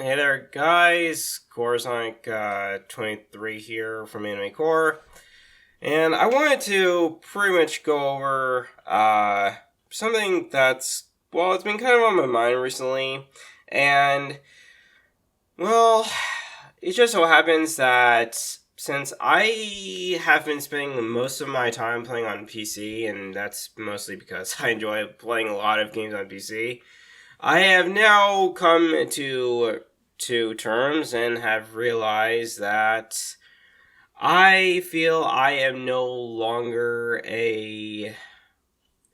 Hey there, guys. Coresonic 23 here from Anime Core, and I wanted to pretty much go over something it's been kind of on my mind recently, and well, it just so happens that since I have been spending most of my time playing on PC, and that's mostly because I enjoy playing a lot of games on PC. I have now come to terms and have realized that I feel I am no longer a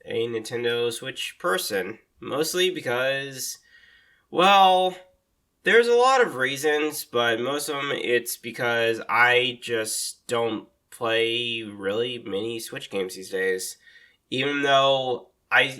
Nintendo Switch person. Mostly because, well, there's a lot of reasons, but most of them it's because I just don't play really many Switch games these days. Nintendo has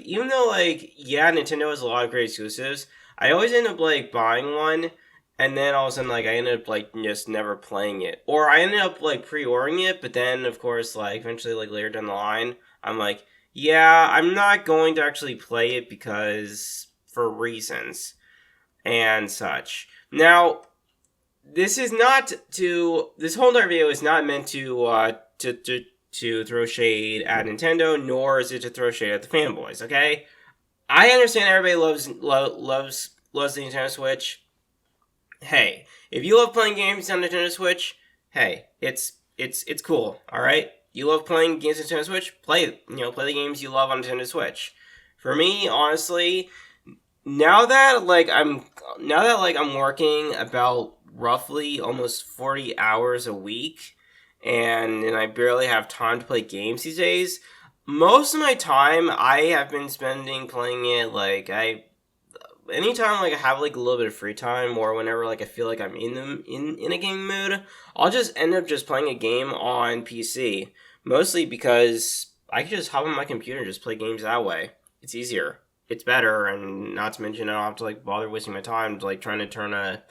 a lot of great exclusives. I always end up buying one, and then all of a sudden I ended up just never playing it, or I ended up pre-ordering it, but then of course eventually later down the line I'm like, yeah, I'm not going to actually play it because for reasons and such. Now, this whole entire video is not meant to throw shade at Nintendo, nor is it to throw shade at the fanboys. Okay, I understand everybody loves the Nintendo Switch. Hey, if you love playing games on Nintendo Switch, hey, it's cool. All right, you love playing games on Nintendo Switch, play the games you love on Nintendo Switch. For me, honestly, now that I'm working about roughly almost 40 hours a week, and I barely have time to play games these days. Most of my time I have been spending playing it anytime I have a little bit of free time, or whenever I feel like I'm in a game mood, I'll just end up just playing a game on PC. Mostly because I can just hop on my computer and just play games that way. It's easier. It's better, and not to mention I don't have to bother wasting my time trying to turn a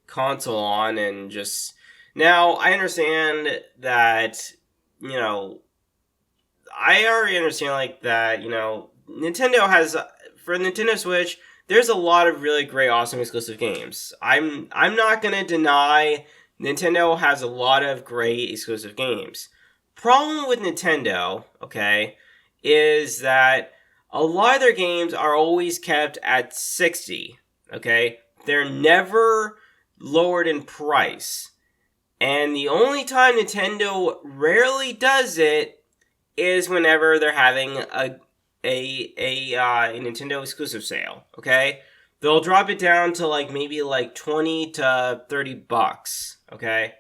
console on and just. Now, I understand that, I already understand, that, Nintendo has, for Nintendo Switch, there's a lot of really great, awesome exclusive games. I'm not gonna deny Nintendo has a lot of great exclusive games. Problem with Nintendo, okay, is that a lot of their games are always kept at 60, okay? They're never lowered in price. And the only time Nintendo rarely does it is whenever they're having a Nintendo exclusive sale. Okay, they'll drop it down to maybe 20 to $30. Okay,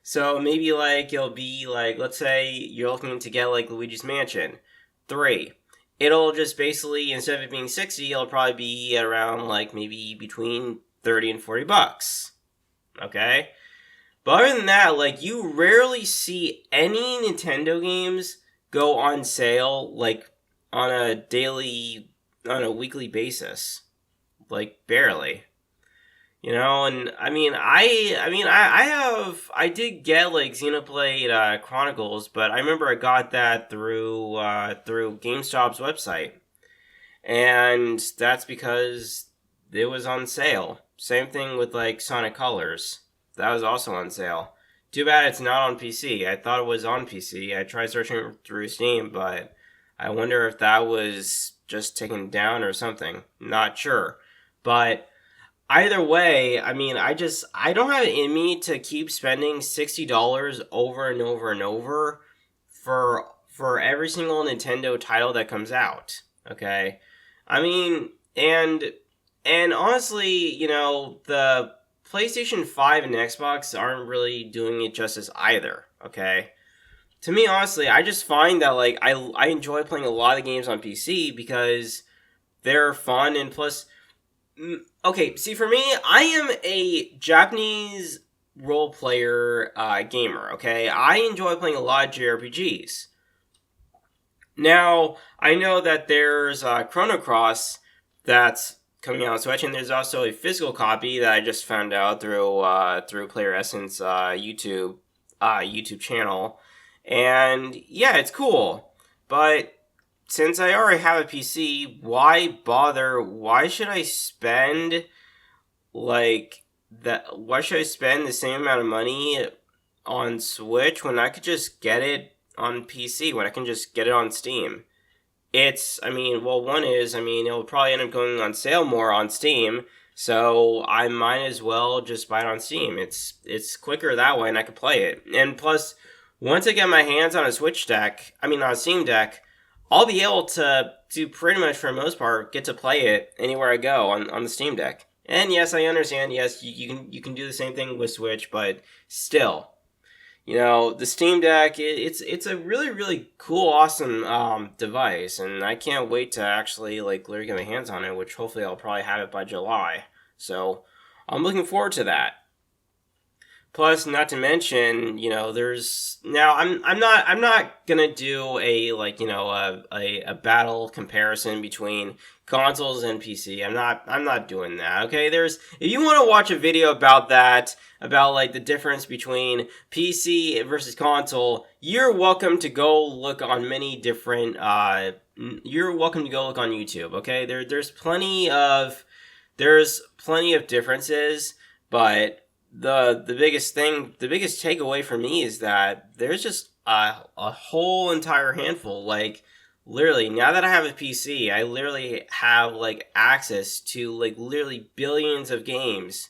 so maybe it'll be let's say you're looking to get Luigi's Mansion 3. It'll just basically, instead of it being 60, it'll probably be around maybe between 30 and $40. Okay. But other than that, you rarely see any Nintendo games go on sale, on a weekly basis. Barely. And I did get Xenoblade Chronicles, but I remember I got that through GameStop's website. And that's because it was on sale. Same thing with Sonic Colors. That was also on sale. Too bad it's not on PC. I thought it was on PC. I tried searching through Steam, but I wonder if that was just taken down or something. Not sure. But either way, I don't have it in me to keep spending $60 over and over and over for every single Nintendo title that comes out. Okay? And honestly, the PlayStation 5 and Xbox aren't really doing it justice either, okay? To me, honestly, I just find that, I enjoy playing a lot of games on PC because they're fun, and plus... Okay, see, for me, I am a Japanese role player gamer, okay? I enjoy playing a lot of JRPGs. Now, I know that there's Chrono Cross that's coming out on Switch, and there's also a physical copy that I just found out through Player Essence YouTube channel, and yeah, it's cool. But since I already have a PC, why bother? Why should I spend like that. Why should I spend the same amount of money on Switch when I could just get it on PC? When I can just get it on Steam? I mean, well, one is, I mean, it'll probably end up going on sale more on Steam, so I might as well just buy it on Steam. It's quicker that way, and I can play it. And plus, once I get my hands on a Switch deck, I mean, on a Steam deck, I'll be able to pretty much, for the most part, get to play it anywhere I go on the Steam Deck. And yes, I understand. Yes, you can do the same thing with Switch, but still, the Steam Deck, it's a really really cool, awesome device, and I can't wait to actually like literally get my hands on it. Which hopefully I'll probably have it by July. So I'm looking forward to that. Plus, not to mention, there's now I'm not gonna do a like a battle comparison between consoles and PC. I'm not doing that. Okay, if you want to watch a video about that, about like the difference between PC versus console, you're welcome to go look on many different. You're welcome to go look on YouTube. Okay, there's plenty of differences, but the biggest takeaway for me is that there's just a whole entire handful. Like, literally, now that I have a PC, I literally have like access to like literally billions of games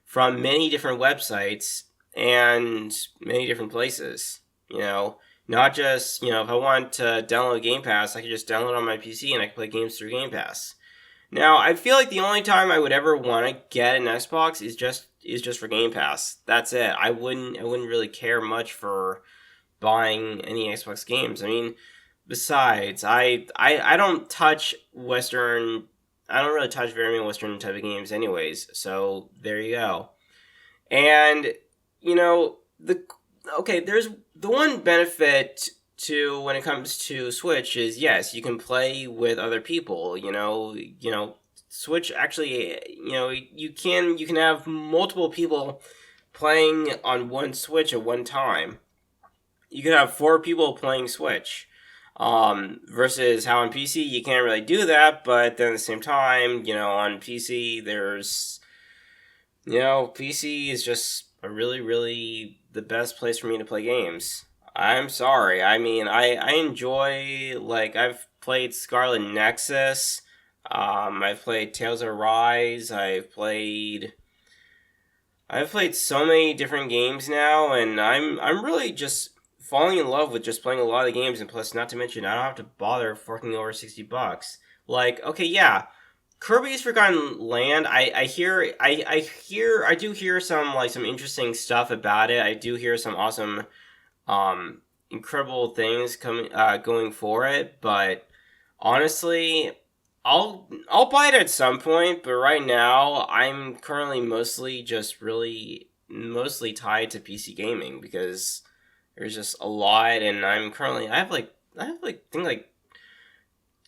from many different websites and many different places. Not just, if I want to download Game Pass, I can just download it on my PC and I can play games through Game Pass. Now, I feel like the only time I would ever want to get an Xbox is just for Game Pass. That's it. I wouldn't really care much for buying any Xbox games. I mean, besides, I don't touch Western. I don't really touch very many Western type of games, anyways. So there you go. And there's the one benefit to when it comes to Switch is, yes, you can play with other people. Switch actually, you can have multiple people playing on one Switch at one time. You can have 4 people playing Switch. Versus how on PC you can't really do that, but then at the same time, on PC PC is just a really, really the best place for me to play games. I'm sorry. I mean, I enjoy, like, I've played Scarlet Nexus. I've played Tales of Arise. I've played so many different games now, and I'm really just falling in love with just playing a lot of the games. And plus, not to mention, I don't have to bother forking over $60. Like, okay, yeah, Kirby's Forgotten Land. I do hear some interesting stuff about it. I do hear some awesome incredible things going for it, but honestly, I'll buy it at some point. But right now, I'm currently mostly tied to PC gaming because there's just a lot, and I have I think like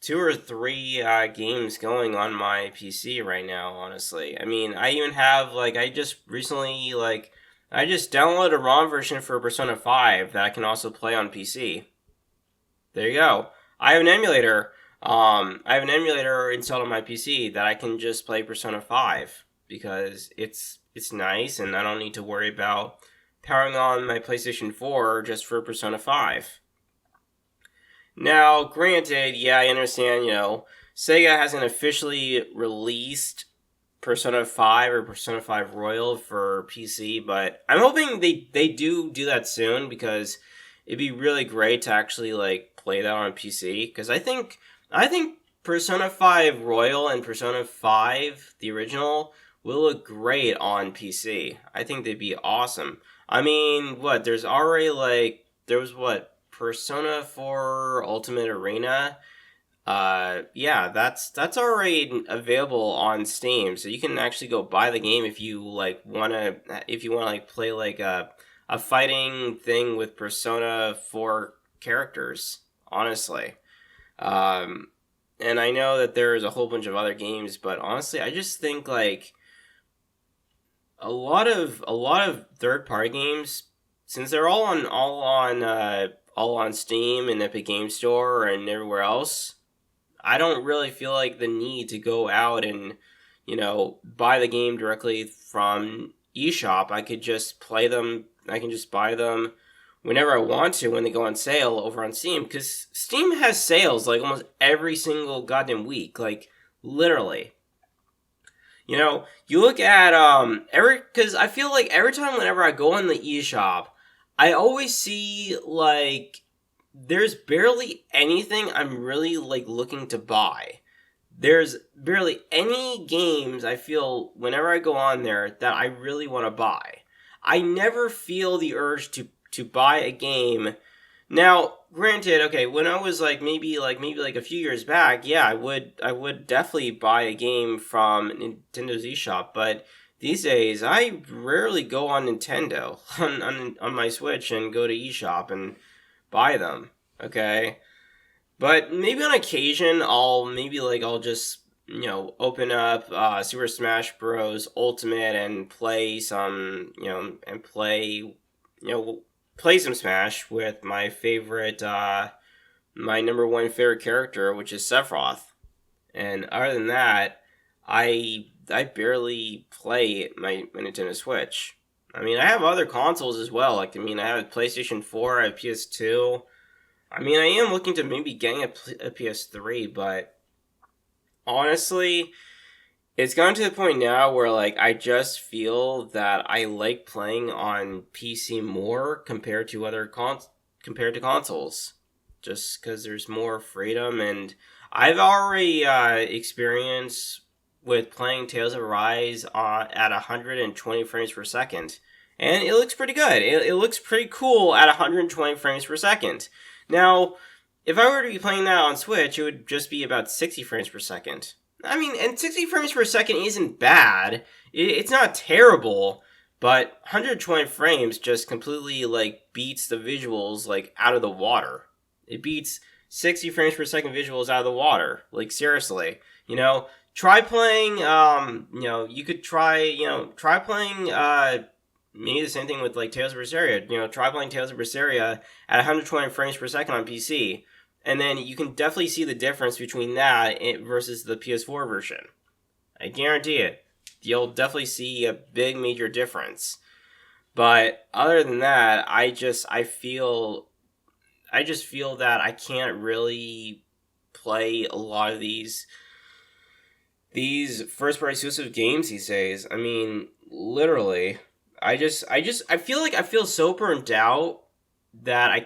2 or 3 games going on my PC right now. Honestly, I mean, I even have I just recently I just downloaded a ROM version for Persona 5 that I can also play on PC. There you go. I have an emulator. I have an emulator installed on my PC that I can just play Persona 5 because it's nice, and I don't need to worry about powering on my PlayStation 4 just for Persona 5. Now, granted, yeah, I understand, Sega hasn't officially released Persona 5 or Persona 5 Royal for PC, but I'm hoping they do that soon because it'd be really great to actually play that on PC, because I think Persona 5 Royal and Persona 5 the original will look great on PC. I think they'd be awesome. I mean, there's already Persona 4 Ultimate Arena. Yeah, that's already available on Steam, so you can actually go buy the game if you wanna play a fighting thing with Persona 4 characters. Honestly, and I know that there's a whole bunch of other games, but honestly, I just think a lot of third party games, since they're all on Steam and Epic Game Store and everywhere else, I don't really feel like the need to go out and buy the game directly from eShop. I could just play them. I can just buy them whenever I want to when they go on sale over on Steam, because Steam has sales like almost every single goddamn week, like literally. You look at because I feel like every time whenever I go on the eShop, I always see like there's barely anything I'm really like looking to buy. There's barely any games I feel whenever I go on there that I really want to buy. I never feel the urge to buy a game. Now, granted, okay, when I was like maybe like a few years back, yeah, I would definitely buy a game from Nintendo's eShop, but these days I rarely go on Nintendo on my Switch and go to eShop and buy them. Okay? But maybe on occasion I'll just open up Super Smash Bros. Ultimate and play some play some Smash with my number one favorite character, which is Sephiroth. And other than that, I barely play my Nintendo Switch. I mean, I have other consoles as well. Like, I have a PlayStation 4, I have PS2. I am looking to maybe getting a PS3, but honestly, it's gotten to the point now where like I just feel that I like playing on PC more compared to consoles, just because there's more freedom, and I've already experienced with playing Tales of Arise at 120 frames per second, and it looks pretty good. It looks pretty cool at 120 frames per second. Now, if I were to be playing that on Switch, it would just be about 60 frames per second. And 60 frames per second isn't bad. It's not terrible, but 120 frames just completely, like, beats the visuals, like, out of the water. It beats 60 frames per second visuals out of the water. Like, seriously. Try playing, you could try playing, maybe the same thing with, like, Tales of Berseria. Try playing Tales of Berseria at 120 frames per second on PC. And then you can definitely see the difference between that versus the PS4 version. I guarantee it. You'll definitely see a big major difference. But other than that, I just feel that I can't really play a lot of these first party exclusive games these days. Literally. I feel so burnt out that I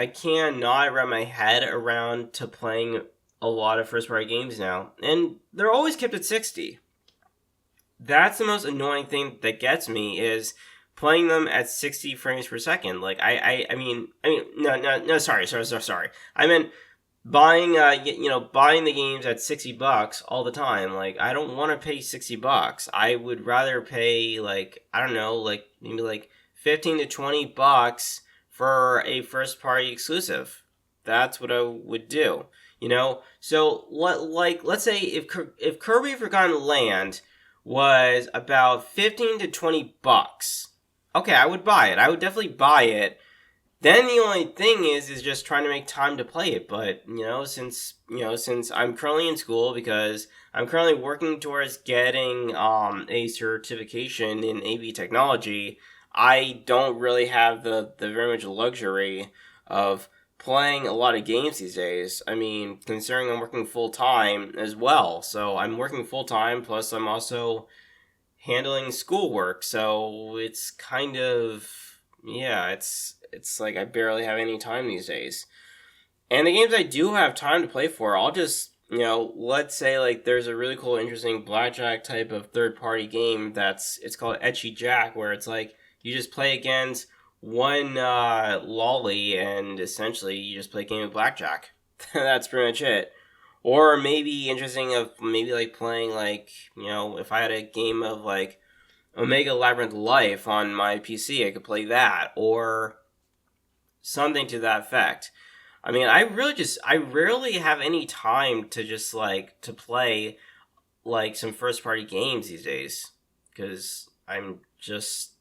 cannot wrap my head around to playing a lot of first party games now. And they're always kept at 60. That's the most annoying thing that gets me is playing them at 60 frames per second. Like, no, sorry. I meant buying the games at $60 all the time. Like, I don't want to pay $60. I would rather pay, like, I don't know, like, maybe like 15 to $20 for a first party exclusive. That's what I would do. So let's say if Kirby Forgotten Land was about 15 to $20, okay, I would buy it. I would definitely buy it. Then the only thing is just trying to make time to play it. But since I'm currently in school, because I'm currently working towards getting a certification in AV technology, I don't really have the very much luxury of playing a lot of games these days. Considering I'm working full time as well. So I'm working full time, plus I'm also handling schoolwork. So it's kind of, yeah, it's like I barely have any time these days. And the games I do have time to play for, I'll just, let's say like there's a really cool, interesting blackjack type of third party game it's called Etchy Jack, where it's like, you just play against one lolly, and essentially you just play a game of blackjack. That's pretty much it. Or maybe interesting of maybe like playing like, if I had a game of like Omega Labyrinth Life on my PC, I could play that. Or something to that effect. I rarely have any time to just like to play like some first party games these days. Because I'm just,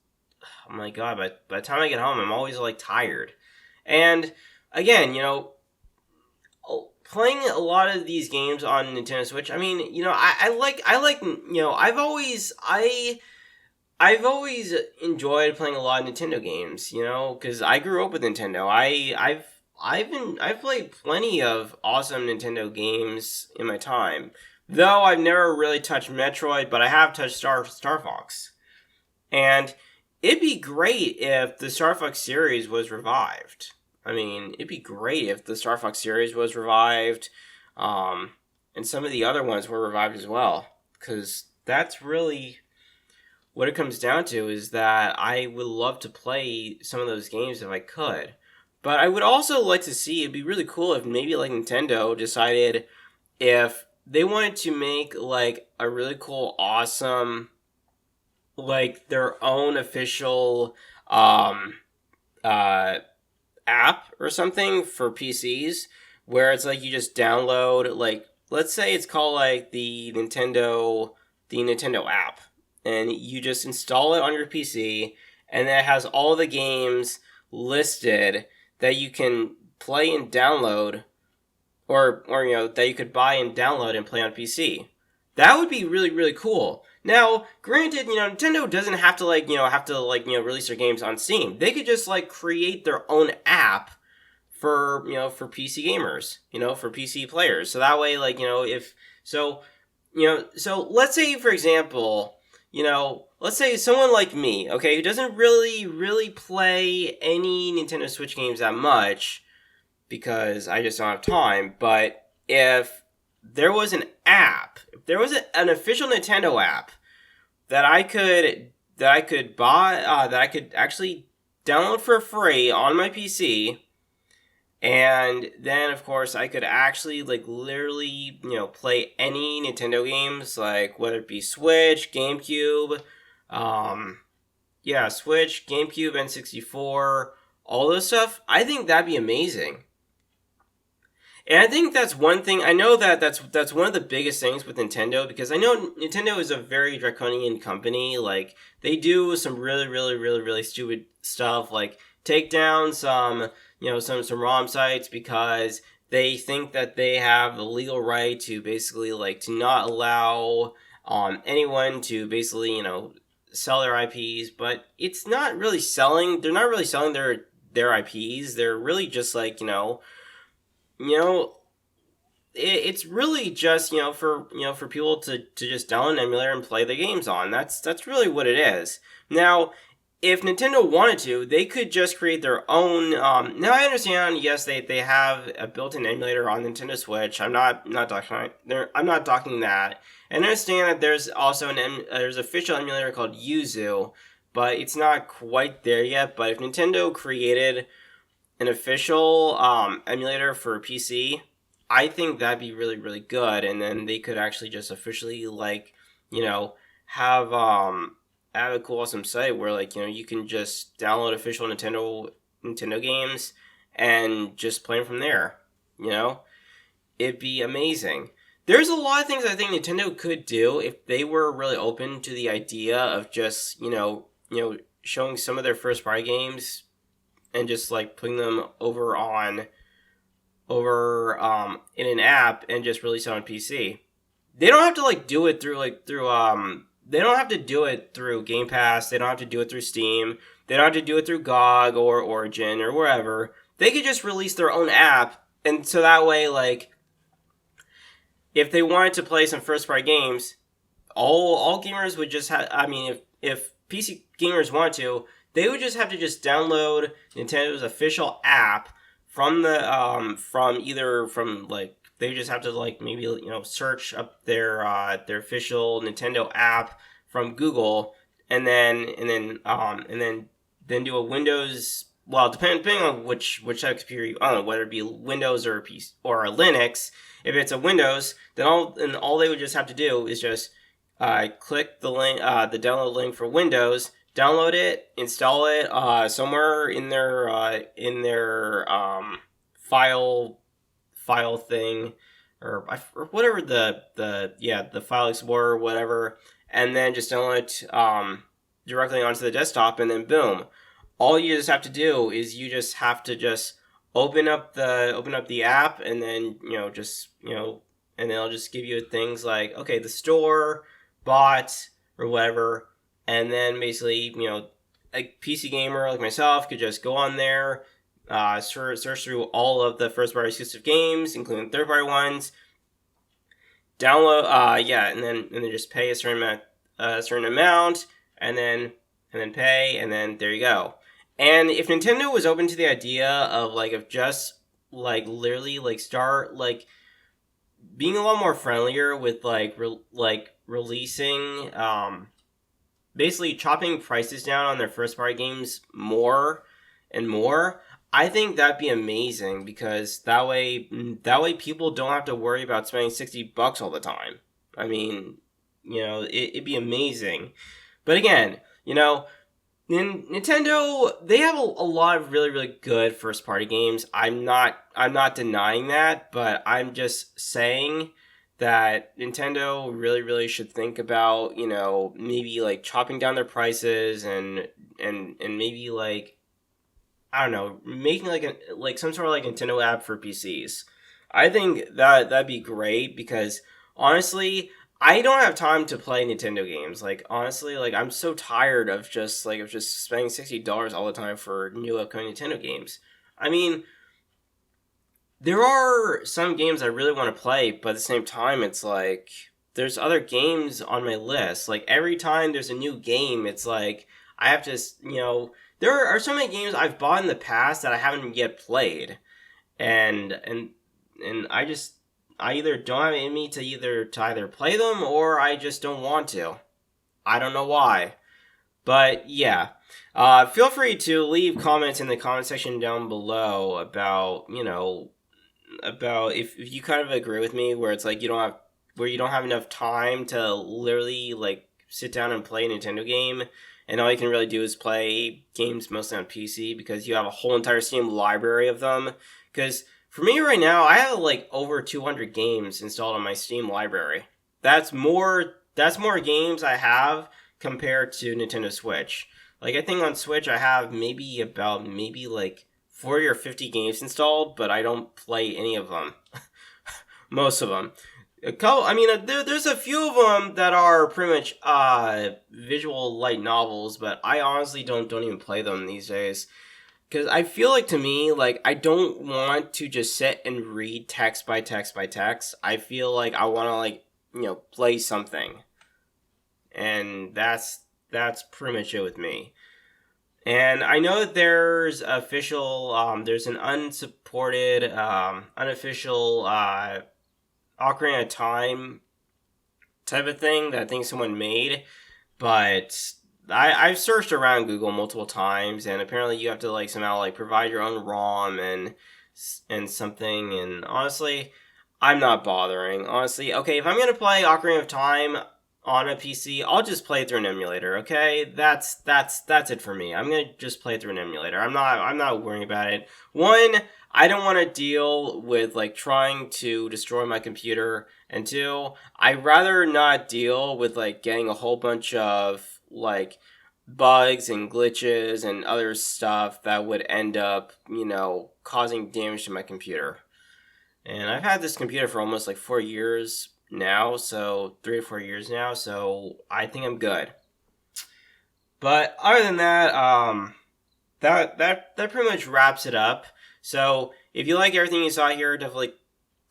oh my god, by the time I get home, I'm always like tired. And again, playing a lot of these games on Nintendo Switch. I mean, I like, I've always enjoyed playing a lot of Nintendo games, because I grew up with Nintendo. I've played plenty of awesome Nintendo games in my time. Though I've never really touched Metroid, but I have touched Star Fox. And it'd be great if the Star Fox series was revived. I mean, it'd be great if the Star Fox series was revived, and some of the other ones were revived as well. Because that's really what it comes down to, is that I would love to play some of those games if I could. But I would also like to see, it'd be really cool if maybe like Nintendo decided if they wanted to make like a really cool, awesome, like their own official uh app or something for PCs, where it's like you just download, like, let's say it's called like the Nintendo app, and you just install it on your PC, and then it has all the games listed that you can play and download, or that you could buy and download and play on PC. That would be really, really cool. Now, granted, Nintendo doesn't have to release their games on Steam. They could just like create their own app for PC gamers, for PC players. So that way, like, if so, so let's say, for example, let's say someone like me, okay, who doesn't really, really play any Nintendo Switch games that much because I just don't have time. But if there was an app, if there was an official Nintendo app that I could buy, that I could actually download for free on my PC, and then of course I could actually like literally play any Nintendo games, like whether it be Switch, GameCube, Switch, GameCube, N64, all those stuff. I think that'd be amazing. And I think that's one thing. I know that's one of the biggest things with Nintendo, because I know Nintendo is a very draconian company. Like, they do some really, really, really, really stupid stuff, like take down some ROM sites because they think that they have the legal right to basically like to not allow anyone to basically sell their IPs, but it's not really selling. They're not really selling their IPs. They're really just like it's really just for people to just download an emulator and play the games on. That's really what it is. Now, if Nintendo wanted to, they could just create their own. Now I understand. Yes, they have a built-in emulator on Nintendo Switch. I'm not talking. I'm not talking that. And I understand that there's also there's an official emulator called Yuzu, but it's not quite there yet. But if Nintendo created an official emulator for PC, I think that'd be really, really good. And then they could actually just officially have a cool, awesome site where you can just download official Nintendo games and just play them from there. It'd be amazing. There's a lot of things I think Nintendo could do if they were really open to the idea of just showing some of their first party games and just like putting them over in an app and just release it on PC. They don't have to do it through they don't have to do it through Game Pass. They don't have to do it through Steam. They don't have to do it through GOG or Origin or wherever. They could just release their own app, and so that way, if they wanted to play some first party games, all gamers would just have. I mean, if PC gamers want to, they would just have to just download Nintendo's official app from they just have to maybe search up their official Nintendo app from Google, and then do a Windows, well, depending on which type of computer you own, whether it be Windows or a PC or a Linux. If it's a Windows, then all they would just have to do is just click the link, the download link for Windows, download it, install it somewhere in their file thing, or whatever the file explorer or whatever, and then just download it directly onto the desktop, and then boom. All you just have to do is you just have to just open up the app, and then just and they'll just give you things like, okay, the store, bot, or whatever, and then basically a PC gamer like myself could just go on there, search through all of the first party exclusive games, including third party ones, download, and then just pay a certain amount, and then pay, and then there you go. And if Nintendo was open to the idea of just literally start being a lot more friendlier with releasing, basically chopping prices down on their first party games more and more, I think that'd be amazing, because that way people don't have to worry about spending $60 all the time. I mean, it'd be amazing. But again, Nintendo, they have a lot of really, really good first party games. I'm not denying that, but I'm just saying that Nintendo really, really should think about, maybe chopping down their prices, and maybe I don't know, making some sort of Nintendo app for PCs. I think that'd be great, because honestly, I don't have time to play Nintendo games. Honestly, I'm so tired of just spending $60 all the time for new upcoming Nintendo games. I mean, there are some games I really want to play, but at the same time, it's there's other games on my list. Every time there's a new game, it's I have to, there are so many games I've bought in the past that I haven't yet played, and I either don't have it in me to either play them, or I just don't want to. I don't know why. But yeah, feel free to leave comments in the comment section down below about about if you kind of agree with me, where it's you don't have enough time to literally sit down and play a Nintendo game, and all you can really do is play games mostly on PC because you have a whole entire Steam library of them. Because for me right now, I have over 200 games installed on my Steam library. That's more games I have compared to Nintendo Switch. I think on Switch I have maybe 40 or 50 games installed, but I don't play any of them. Most of them. There's a few of them that are pretty much visual light novels, but I honestly don't even play them these days. Because I feel to me, I don't want to just sit and read text by text by text. I feel I want to, play something. And that's pretty much it with me. And I know that there's there's an unsupported, unofficial, Ocarina of Time type of thing that I think someone made, but I've searched around Google multiple times, and apparently you have to somehow provide your own ROM and something, and honestly, I'm not bothering. Honestly, okay, if I'm gonna play Ocarina of Time on a PC, I'll just play it through an emulator, okay? That's it for me. I'm gonna just play it through an emulator. I'm not worrying about it. One, I don't want to deal with trying to destroy my computer, and two, I'd rather not deal with getting a whole bunch of bugs and glitches and other stuff that would end up causing damage to my computer. And I've had this computer for almost 4 years now, so 3 or 4 years now, so I think I'm good. But other than that, that pretty much wraps it up. So if you like everything you saw here, definitely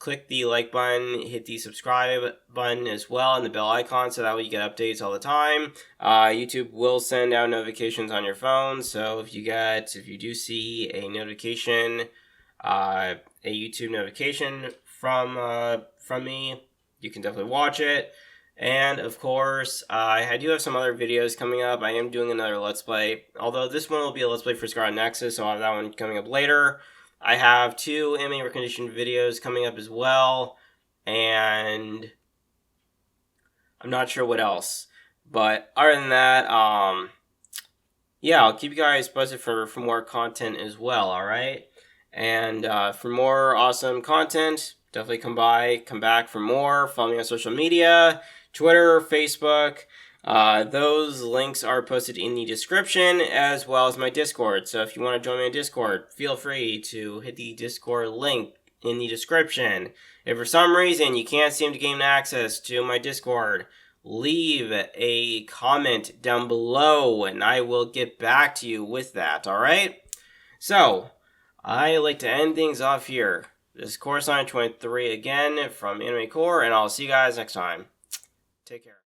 click the like button, hit the subscribe button as well, and the bell icon, so that way you get updates all the time. YouTube will send out notifications on your phone, so if you do see a notification, a YouTube notification from me, you can definitely watch it. And of course, I do have some other videos coming up. I am doing another Let's Play, although this one will be a Let's Play for Scarlet Nexus, so I'll have that one coming up later. I have 2 anime recommendation videos coming up as well, and I'm not sure what else. But other than that, yeah, I'll keep you guys posted for more content as well, alright? And for more awesome content, definitely come back for more. Follow me on social media, Twitter, Facebook, Those links are posted in the description as well as my Discord. So if you want to join me on Discord, feel free to hit the Discord link in the description. If for some reason you can't seem to gain access to my Discord, leave a comment down below and I will get back to you with that, alright? So, I like to end things off here. This is Coruscant 23 again from Anime Core, and I'll see you guys next time. Take care.